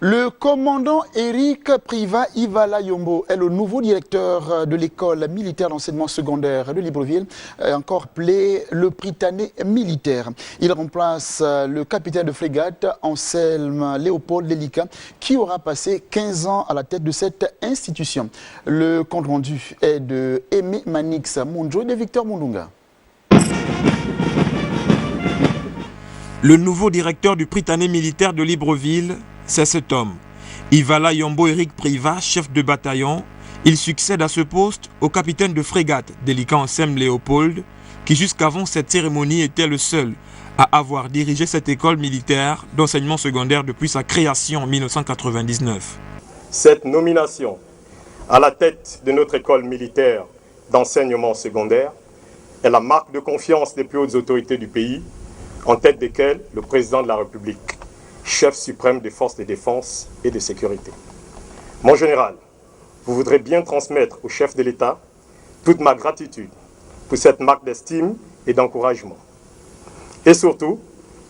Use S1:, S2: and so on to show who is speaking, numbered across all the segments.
S1: Le commandant Eric Priva Ivala Yombo est le nouveau directeur de l'école militaire d'enseignement secondaire de Libreville, encore appelé le Prytanée militaire. Il remplace le capitaine de frégate Anselme Léopold Delika, qui aura passé 15 ans à la tête de cette institution. Le compte rendu est de Aimé Manix Munjo et de Victor Mundunga.
S2: Le nouveau directeur du Prytanée militaire de Libreville, c'est cet homme. Ivala Yombo Eric Priva, chef de bataillon. Il succède à ce poste au capitaine de frégate Delika Anselme Léopold, qui jusqu'avant cette cérémonie était le seul à avoir dirigé cette école militaire d'enseignement secondaire depuis sa création en 1999.
S3: Cette nomination à la tête de notre école militaire d'enseignement secondaire est la marque de confiance des plus hautes autorités du pays, en tête desquelles le président de la République, chef suprême des forces de défense et de sécurité. Mon général, vous voudrez bien transmettre au chef de l'État toute ma gratitude pour cette marque d'estime et d'encouragement. Et surtout,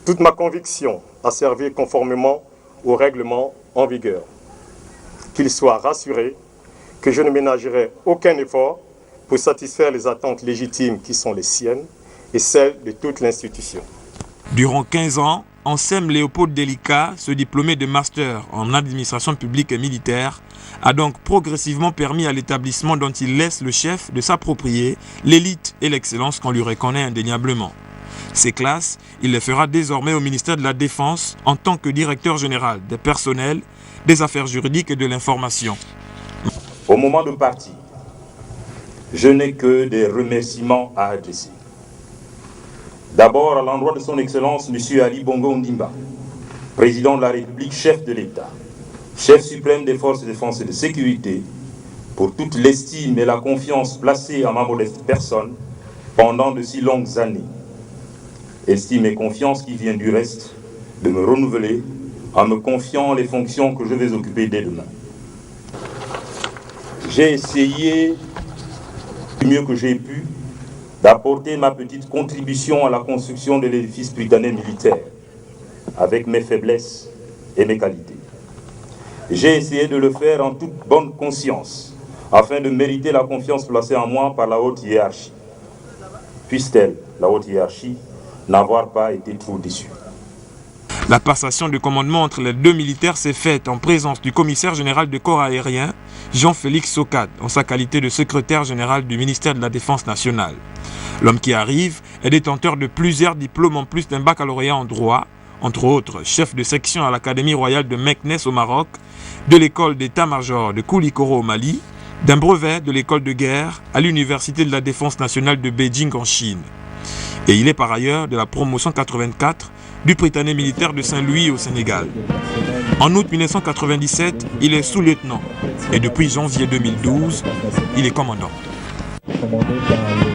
S3: toute ma conviction à servir conformément aux règlements en vigueur. Qu'il soit rassuré que je ne ménagerai aucun effort pour satisfaire les attentes légitimes qui sont les siennes et celles de toute l'institution.
S2: Durant 15 ans, Anselme Léopold Delika, ce diplômé de master en administration publique et militaire, a donc progressivement permis à l'établissement dont il laisse le chef de s'approprier l'élite et l'excellence qu'on lui reconnaît indéniablement. Ces classes, il les fera désormais au ministère de la Défense en tant que directeur général des personnels, des affaires juridiques et de l'information.
S4: Au moment de partir, je n'ai que des remerciements à adresser. D'abord à l'endroit de son Excellence, M. Ali Bongo Ondimba, président de la République, chef de l'État, chef suprême des forces de défense et de sécurité, pour toute l'estime et la confiance placée en ma modeste personne pendant de si longues années. Estime et confiance qui vient du reste de me renouveler en me confiant les fonctions que je vais occuper dès demain. J'ai essayé du mieux que j'ai pu d'apporter ma petite contribution à la construction de l'édifice prytanée militaire, avec mes faiblesses et mes qualités. J'ai essayé de le faire en toute bonne conscience, afin de mériter la confiance placée en moi par la haute hiérarchie. Puisse-t-elle, la haute hiérarchie, n'avoir pas été trop déçue.
S2: La passation de commandement entre les deux militaires s'est faite en présence du commissaire général de corps aérien, Jean-Félix Socade, en sa qualité de secrétaire général du ministère de la Défense nationale. L'homme qui arrive est détenteur de plusieurs diplômes en plus d'un baccalauréat en droit, entre autres chef de section à l'Académie royale de Meknès au Maroc, de l'école d'état-major de Koulikoro au Mali, d'un brevet de l'école de guerre à l'Université de la Défense nationale de Beijing en Chine. Et il est par ailleurs de la promotion 84 du Prytanée militaire de Saint-Louis au Sénégal. En août 1997, il est sous-lieutenant et depuis janvier 2012, il est commandant.